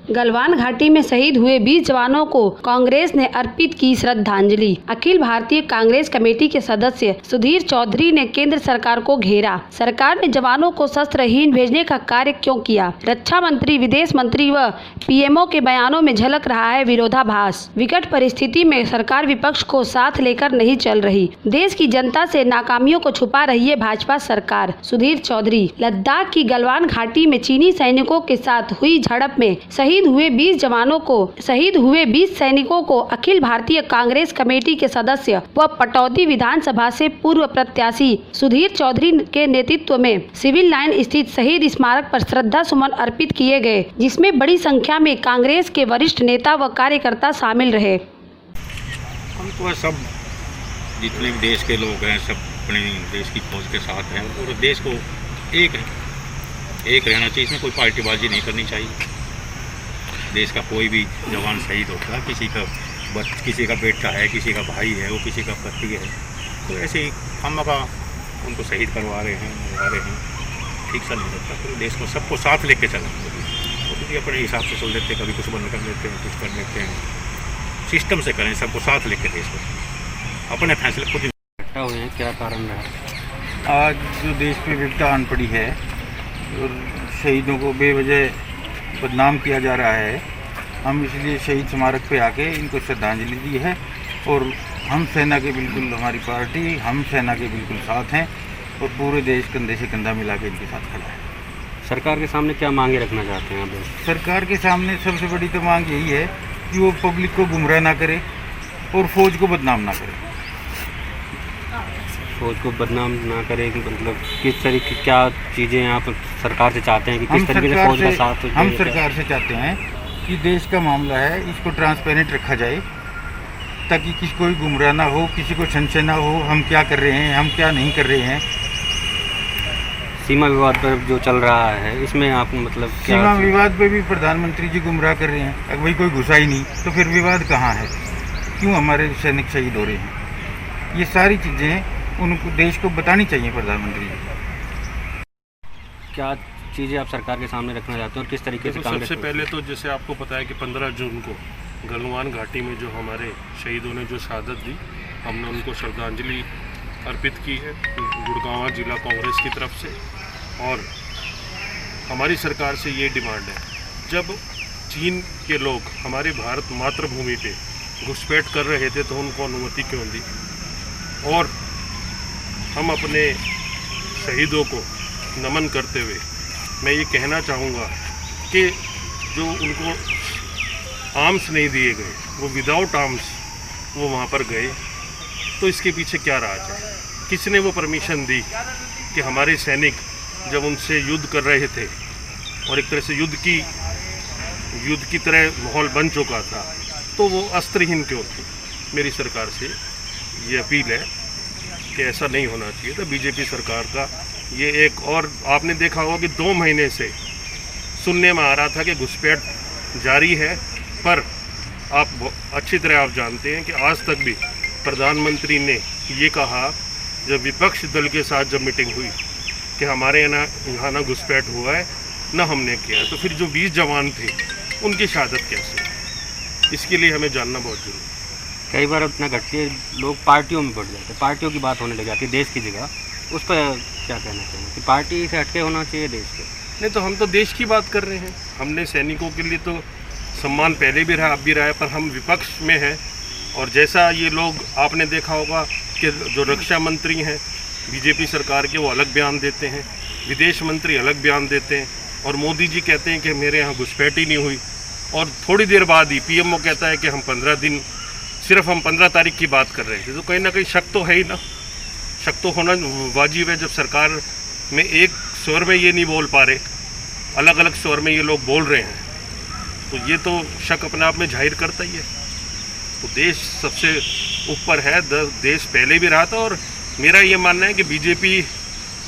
गलवान घाटी में शहीद हुए 20 जवानों को कांग्रेस ने अर्पित की श्रद्धांजलि। अखिल भारतीय कांग्रेस कमेटी के सदस्य सुधीर चौधरी ने केंद्र सरकार को घेरा। सरकार ने जवानों को शस्त्रहीन भेजने का कार्य क्यों किया? रक्षा मंत्री, विदेश मंत्री व पीएमओ के बयानों में झलक रहा है विरोधाभास। विकट परिस्थिति में सरकार विपक्ष को साथ लेकर नहीं चल रही। देश की जनता से नाकामियों को छुपा रही है भाजपा सरकार। सुधीर चौधरी। लद्दाख की गलवान घाटी में चीनी सैनिकों के साथ हुई झड़प में शहीद हुए 20 सैनिकों को अखिल भारतीय कांग्रेस कमेटी के सदस्य व पटौदी विधानसभा से पूर्व प्रत्याशी सुधीर चौधरी के नेतृत्व में सिविल लाइन स्थित शहीद स्मारक पर श्रद्धा सुमन अर्पित किए गए, जिसमें बड़ी संख्या में कांग्रेस के वरिष्ठ नेता व कार्यकर्ता शामिल रहे। हम तो सब जितने भी देश के लोग हैं, सब अपने देश की फौज के साथ हैं। पूरे देश को एक रहना चाहिए, इसमें कोई पार्टीबाजी नहीं करनी चाहिए। देश का कोई भी जवान शहीद होता है, किसी का बेटा है, किसी का भाई है, वो किसी का पति है, तो ऐसे ही हम उनको शहीद करवा रहे हैं, ठीक सा नहीं लगता। पूरे देश को सबको साथ लेके चलें, तो भी अपने हिसाब से चल देते हैं, कभी कुछ बंद कर लेते हैं, कुछ कर लेते हैं। सिस्टम से करें, सबको साथ लेके देश को अपने फैसले खुद इकट्ठा हुए हैं। क्या कारण रहा आज जो देश में विपदा आन पड़ी है और शहीदों को बेवजह बदनाम किया जा रहा है, हम इसलिए शहीद स्मारक पे आके इनको श्रद्धांजलि दी है। और हम सेना के बिल्कुल, हमारी पार्टी हम सेना के बिल्कुल साथ हैं और पूरे देश कंधे से कंधा मिला के इनके साथ खड़ा है। सरकार के सामने क्या मांगे रखना चाहते हैं आप? सरकार के सामने सबसे बड़ी तो मांग यही है कि वो पब्लिक को गुमराह ना करे और फौज को बदनाम ना करे। फौज को बदनाम ना करे मतलब किस तरीके, क्या चीज़ें आप सरकार से चाहते हैं कि किस तरीके से फौज का साथ? हम सरकार से चाहते हैं कि देश का मामला है, इसको ट्रांसपेरेंट रखा जाए ताकि किसी कोई गुमराह ना हो, किसी को संशय ना हो हम क्या कर रहे हैं, हम क्या नहीं कर रहे हैं। सीमा विवाद पर जो चल रहा है, इसमें आप मतलब क्या? सीमा विवाद पे भी प्रधानमंत्री जी गुमराह कर रहे हैं। अगर भाई कोई घुसा ही नहीं तो फिर विवाद कहाँ है? क्यों हमारे सैनिक शहीद हो रहे हैं? ये सारी चीज़ें उनको देश को बतानी चाहिए प्रधानमंत्री जी। क्या चीज़ें आप सरकार के सामने रखना चाहते हैं और किस तरीके से? सबसे पहले तो जैसे आपको पता है कि 15 जून को गलवान घाटी में जो हमारे शहीदों ने जो शहादत दी, हमने उनको श्रद्धांजलि अर्पित की है गुड़गांव जिला कांग्रेस की तरफ से। और हमारी सरकार से ये डिमांड है, जब चीन के लोग हमारे भारत मातृभूमि पे घुसपैठ कर रहे थे तो उनको अनुमति क्यों दी? और हम अपने शहीदों को नमन करते हुए मैं ये कहना चाहूँगा कि जो उनको आर्म्स नहीं दिए गए, वो विदाउट आर्म्स वो वहाँ पर गए, तो इसके पीछे क्या राज है? किसने वो परमिशन दी कि हमारे सैनिक जब उनसे युद्ध कर रहे थे और एक तरह से युद्ध की तरह माहौल बन चुका था, तो वो अस्त्रहीन क्यों थे? मेरी सरकार से ये अपील है कि ऐसा नहीं होना चाहिए था। बीजेपी सरकार का ये एक, और आपने देखा होगा कि 2 महीने से सुनने में आ रहा था कि घुसपैठ जारी है, पर अच्छी तरह आप जानते हैं कि आज तक भी प्रधानमंत्री ने ये कहा जब विपक्ष दल के साथ जब मीटिंग हुई कि हमारे यहाँ ना घुसपैठ हुआ है ना हमने किया है, तो फिर जो 20 जवान थे उनकी शहादत कैसे? इसके लिए हमें जानना बहुत जरूरी है। कई बार उतना घटती है, लोग पार्टियों में बढ़ जाते हैं, पार्टियों की बात होने लग जाती है देश की जगह। उस पर क्या कहना चाहिए कि पार्टी से हटके होना चाहिए देश के? नहीं, तो हम तो देश की बात कर रहे हैं। हमने सैनिकों के लिए तो सम्मान पहले भी रहा, अब भी रहा है, पर हम विपक्ष में हैं। और जैसा ये लोग, आपने देखा होगा कि जो रक्षा मंत्री हैं बीजेपी सरकार के, वो अलग बयान देते हैं, विदेश मंत्री अलग बयान देते हैं, और मोदी जी कहते हैं कि मेरे यहाँ घुसपैठ ही नहीं हुई। और थोड़ी देर बाद ही पीएमओ कहता है कि हम 15 तारीख की बात कर रहे थे। तो कहीं ना कहीं शक तो है ही ना, शक तो होना वाजिब है। जब सरकार में एक स्वर में ये नहीं बोल पा रहे, अलग अलग स्वर में ये लोग बोल रहे हैं, तो ये तो शक अपने आप में जाहिर करता ही है। तो देश सबसे ऊपर है, देश पहले भी रहा था। और मेरा ये मानना है कि बीजेपी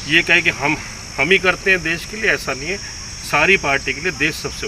ये कहे कि हम ही करते हैं देश के लिए, ऐसा नहीं है। सारी पार्टी के लिए देश सबसे